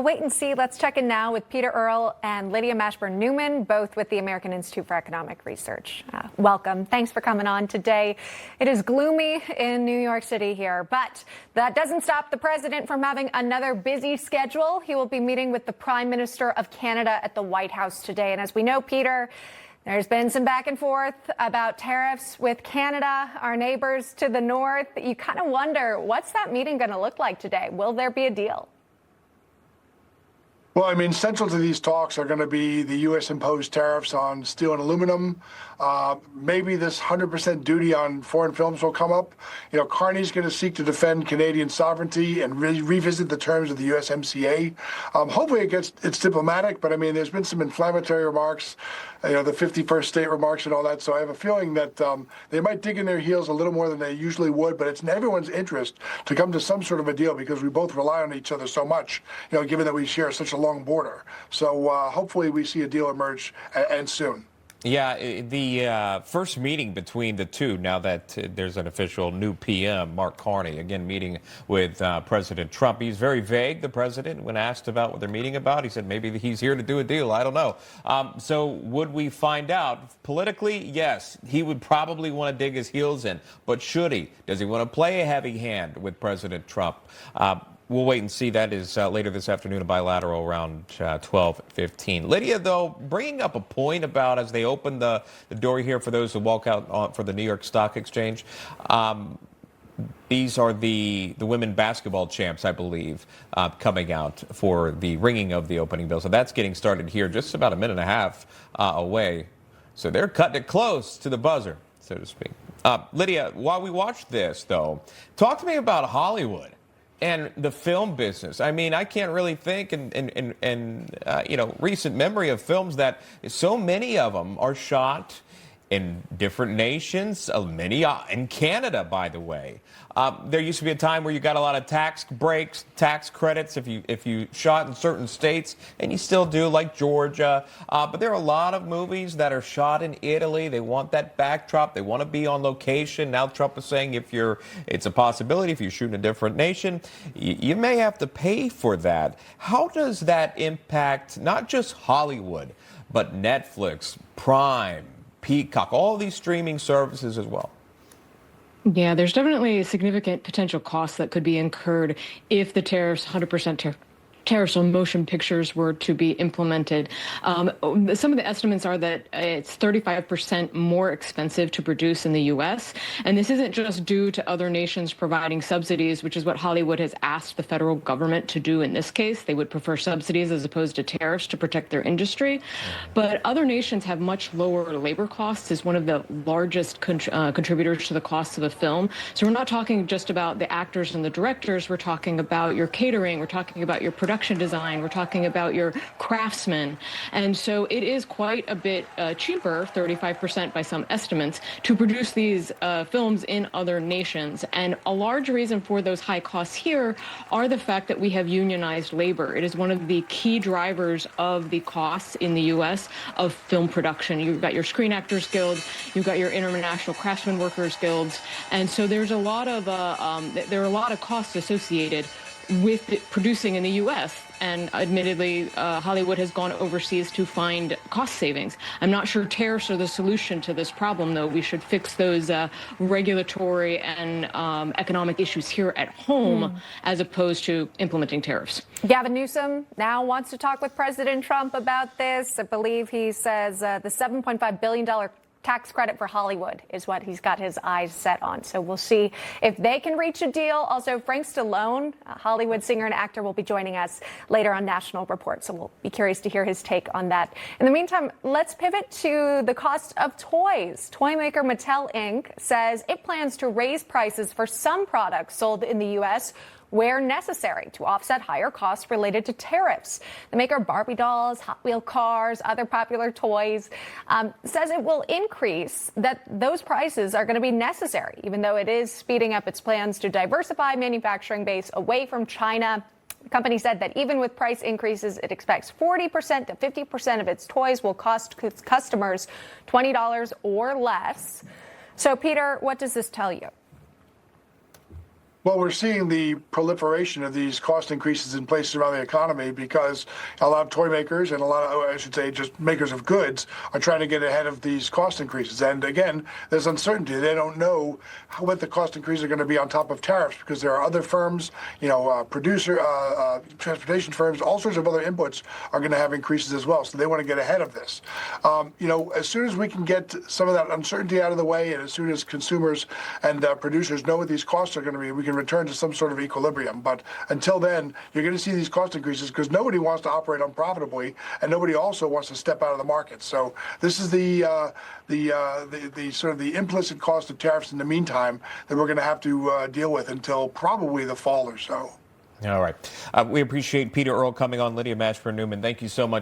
Wait and see. Let's check in now with Peter Earle and Lydia Newman, both with the American Institute for Economic Research. Welcome. Thanks for coming on today. It is gloomy in New York City here, but that doesn't stop the president from having another busy schedule. He will be meeting with the Prime Minister of Canada at the White House today. And as we know, Peter, there's been some back and forth about tariffs with Canada, our neighbors to the north. You kind of wonder, what's that meeting going to look like today? Will there be a deal? Well, I mean, central to these talks are going to be the U.S. imposed tariffs on steel and aluminum. Maybe this 100% duty on foreign films will come up. You know, Carney's going to seek to defend Canadian sovereignty and revisit the terms of the USMCA. Hopefully it's diplomatic, but I mean, there's been some inflammatory remarks, you know, the 51st state remarks and all that. So I have a feeling that they might dig in their heels a little more than they usually would, but it's in everyone's interest to come to some sort of a deal because we both rely on each other so much, you know, given that we share such a long border. So hopefully we see a deal emerge and soon. Yeah, the first meeting between the two, now that there's an official new PM, Mark Carney, again meeting with President Trump. He's very vague, the president, when asked about what they're meeting about. He said maybe he's here to do a deal. I don't know. So would we find out? Politically, yes, he would probably want to dig his heels in. But should he? Does he want to play a heavy hand with President Trump? We'll wait and see. That is later this afternoon, a bilateral around 12:15. Lydia, though, bringing up a point about as they open the door here for those who walk out for the New York Stock Exchange. These are the women basketball champs, I believe, coming out for the ringing of the opening bell. So that's getting started here just about a minute and a half away. So they're cutting it close to the buzzer, so to speak. Lydia, while we watch this, though, talk to me about Hollywood and the film business. I mean, I can't really think in recent memory of films that so many of them are shot in different nations, many in Canada, by the way. There used to be a time where you got a lot of tax breaks, tax credits if you shot in certain states, and you still do, like Georgia. But there are a lot of movies that are shot in Italy. They want that backdrop. They want to be on location. Now Trump is saying it's a possibility if you shoot in a different nation, you may have to pay for that. How does that impact not just Hollywood, but Netflix, Prime, Peacock, all these streaming services as well? Yeah, there's definitely significant potential costs that could be incurred if the tariffs, 100% tariffs on motion pictures were to be implemented. Some of the estimates are that it's 35% more expensive to produce in the U.S. And this isn't just due to other nations providing subsidies, which is what Hollywood has asked the federal government to do in this case. They would prefer subsidies as opposed to tariffs to protect their industry. But other nations have much lower labor costs as one of the largest contributors to the cost of a film. So we're not talking just about the actors and the directors. We're talking about your catering. We're talking about your production design. We're talking about your craftsmen. And so it is quite a bit cheaper, 35% by some estimates, to produce these films in other nations. And a large reason for those high costs here are the fact that we have unionized labor. It is one of the key drivers of the costs in the U.S. of film production. You've got your Screen Actors Guild, you've got your International Craftsmen Workers Guilds. And so there's a lot of there are a lot of costs associated with producing in the U.S. And admittedly, Hollywood has gone overseas to find cost savings. I'm not sure tariffs are the solution to this problem, though. We should fix those regulatory and economic issues here at home as opposed to implementing tariffs. Gavin Newsom now wants to talk with President Trump about this. I believe he says the $7.5 billion tax credit for Hollywood is what he's got his eyes set on. So we'll see if they can reach a deal. Also, Frank Stallone, a Hollywood singer and actor, will be joining us later on National Report. So we'll be curious to hear his take on that. In the meantime, let's pivot to the cost of toys. Toy maker Mattel Inc. says it plans to raise prices for some products sold in the U.S. where necessary to offset higher costs related to tariffs. The maker of Barbie dolls, Hot Wheel cars, other popular toys, says it will increase, that those prices are going to be necessary, even though it is speeding up its plans to diversify manufacturing base away from China. The company said that even with price increases, it expects 40% to 50% of its toys will cost its customers $20 or less. So, Peter, what does this tell you? Well, we're seeing the proliferation of these cost increases in places around the economy because a lot of toy makers and a lot of, I should say, just makers of goods are trying to get ahead of these cost increases. And again, there's uncertainty. They don't know what the cost increases are going to be on top of tariffs because there are other firms, transportation firms, all sorts of other inputs are going to have increases as well. So they want to get ahead of this. As soon as we can get some of that uncertainty out of the way, and as soon as consumers and producers know what these costs are going to be, we can return to some sort of equilibrium. But until then, you're going to see these cost increases because nobody wants to operate unprofitably, and nobody also wants to step out of the market. So this is the sort of the implicit cost of tariffs in the meantime that we're going to have to deal with until probably the fall or so. All right. We appreciate Peter Earle coming on. Lydia Mashburn Newman, thank you so much.